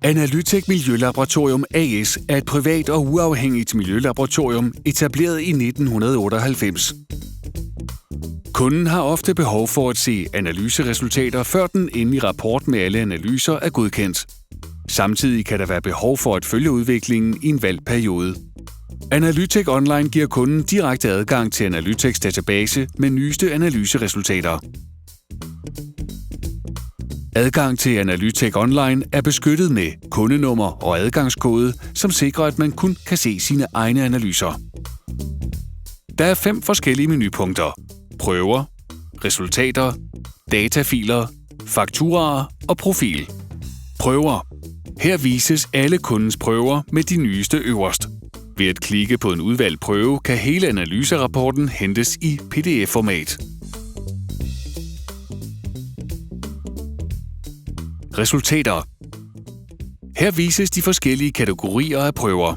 Analytech Miljølaboratorium AS er et privat og uafhængigt miljølaboratorium etableret i 1998. Kunden har ofte behov for at se analyseresultater, før den endelige rapport med alle analyser er godkendt. Samtidig kan der være behov for at følge udviklingen i en valgt periode. Analytech Online giver kunden direkte adgang til Analytechs database med nyeste analyseresultater. Adgang til Analytech Online er beskyttet med kundenummer og adgangskode, som sikrer, at man kun kan se sine egne analyser. Der er 5 forskellige menupunkter: prøver, resultater, datafiler, fakturaer og profil. Prøver. Her vises alle kundens prøver med de nyeste øverst. Ved at klikke på en udvalgt prøve kan hele analyserapporten hentes i PDF-format. Resultater. Her vises de forskellige kategorier af prøver.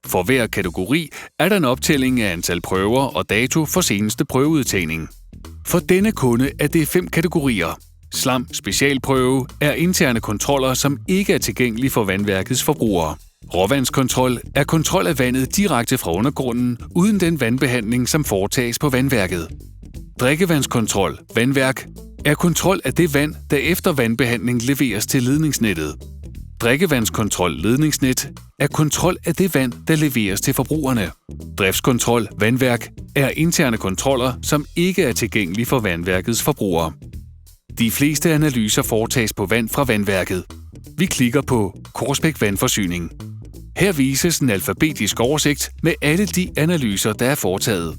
For hver kategori er der en optælling af antal prøver og dato for seneste prøveudtagning. For denne kunde er det 5 kategorier. Slam specialprøve er interne kontroller, som ikke er tilgængelige for vandværkets forbrugere. Råvandskontrol er kontrol af vandet direkte fra undergrunden, uden den vandbehandling, som foretages på vandværket. Drikkevandskontrol, vandværk, er kontrol af det vand, der efter vandbehandling leveres til ledningsnettet. Drikkevandskontrol, ledningsnet, er kontrol af det vand, der leveres til forbrugerne. Driftskontrol, vandværk, er interne kontroller, som ikke er tilgængelige for vandværkets forbrugere. De fleste analyser foretages på vand fra vandværket. Vi klikker på Korsbæk Vandforsyning. Her vises en alfabetisk oversigt med alle de analyser, der er foretaget.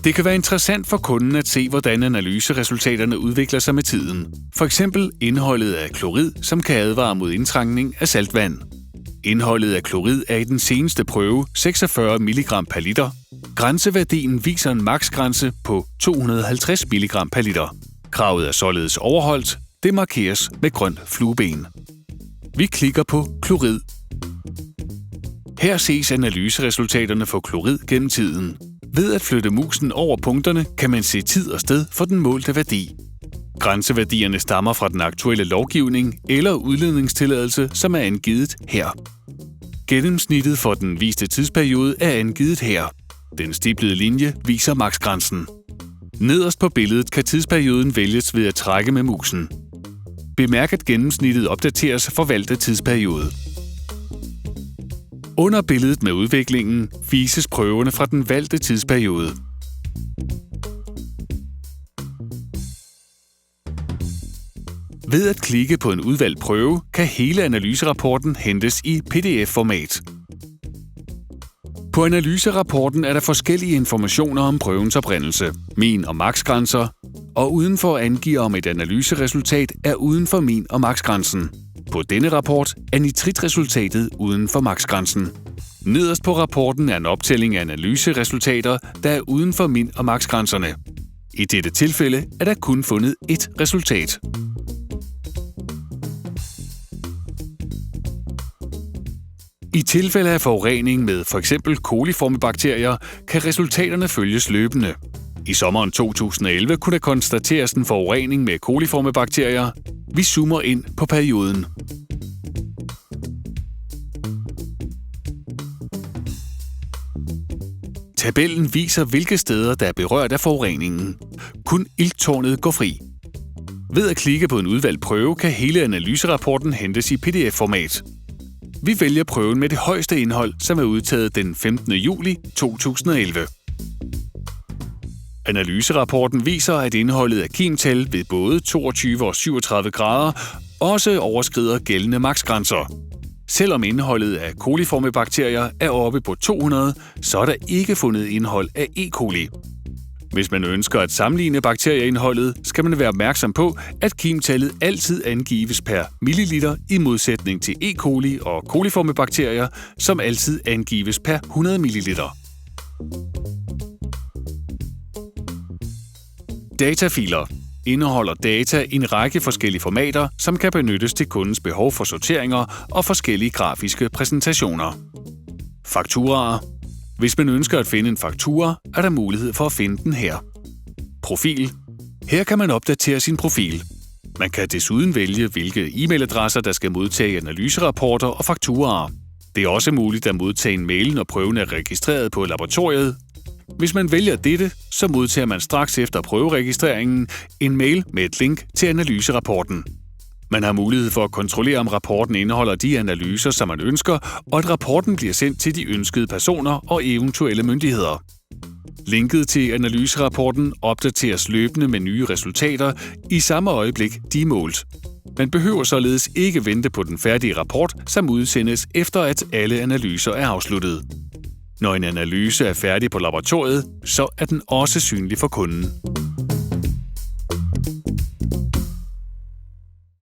Det kan være interessant for kunden at se, hvordan analyseresultaterne udvikler sig med tiden. For eksempel indholdet af klorid, som kan advare mod indtrængning af saltvand. Indholdet af klorid er i den seneste prøve 46 mg per liter. Grænseværdien viser en maksgrænse på 250 mg per liter. Kravet er således overholdt. Det markeres med grønt flueben. Vi klikker på klorid. Her ses analyseresultaterne for klorid gennem tiden. Ved at flytte musen over punkterne, kan man se tid og sted for den målte værdi. Grænseværdierne stammer fra den aktuelle lovgivning eller udledningstilladelse, som er angivet her. Gennemsnittet for den viste tidsperiode er angivet her. Den stiplede linje viser maksgrænsen. Nederst på billedet kan tidsperioden vælges ved at trække med musen. Bemærk, at gennemsnittet opdateres for valgte tidsperiode. Under billedet med udviklingen vises prøverne fra den valgte tidsperiode. Ved at klikke på en udvalgt prøve, kan hele analyserapporten hentes i PDF-format. På analyserapporten er der forskellige informationer om prøvens oprindelse, min- og maksgrænser, og udenfor angiver om et analyseresultat er uden for min- og maksgrænsen. På denne rapport er nitritresultatet uden for maksgrænsen. Nederst på rapporten er en optælling af analyseresultater, der er uden for min- og maksgrænserne. I dette tilfælde er der kun fundet ét resultat. I tilfælde af forurening med f.eks. coliformebakterier kan resultaterne følges løbende. I sommeren 2011 kunne der konstateres en forurening med coliformebakterier. Vi zoomer ind på perioden. Tabellen viser, hvilke steder, der er berørt af forureningen. Kun ilttårnet går fri. Ved at klikke på en udvalgt prøve, kan hele analyserapporten hentes i PDF-format. Vi vælger prøven med det højeste indhold, som er udtaget den 15. juli 2011. Analyserapporten viser, at indholdet af kimtal ved både 22 og 37 grader også overskrider gældende maksgrænser. Selvom indholdet af coliformebakterier er oppe på 200, så er der ikke fundet indhold af E. coli. Hvis man ønsker at sammenligne bakterieindholdet, skal man være opmærksom på, at kimtallet altid angives per milliliter i modsætning til E. coli og coliformebakterier, som altid angives per 100 milliliter. Datafiler indeholder data i en række forskellige formater, som kan benyttes til kundens behov for sorteringer og forskellige grafiske præsentationer. Fakturaer. Hvis man ønsker at finde en faktura, er der mulighed for at finde den her. Profil. Her kan man opdatere sin profil. Man kan desuden vælge, hvilke e-mailadresser, der skal modtage analyserapporter og fakturaer. Det er også muligt at modtage en mail, når prøven er registreret på laboratoriet. Hvis man vælger dette, så modtager man straks efter prøveregistreringen en mail med et link til analyserapporten. Man har mulighed for at kontrollere, om rapporten indeholder de analyser, som man ønsker, og at rapporten bliver sendt til de ønskede personer og eventuelle myndigheder. Linket til analyserapporten opdateres løbende med nye resultater i samme øjeblik, de er målt. Man behøver således ikke vente på den færdige rapport, som udsendes efter, at alle analyser er afsluttet. Når en analyse er færdig på laboratoriet, så er den også synlig for kunden.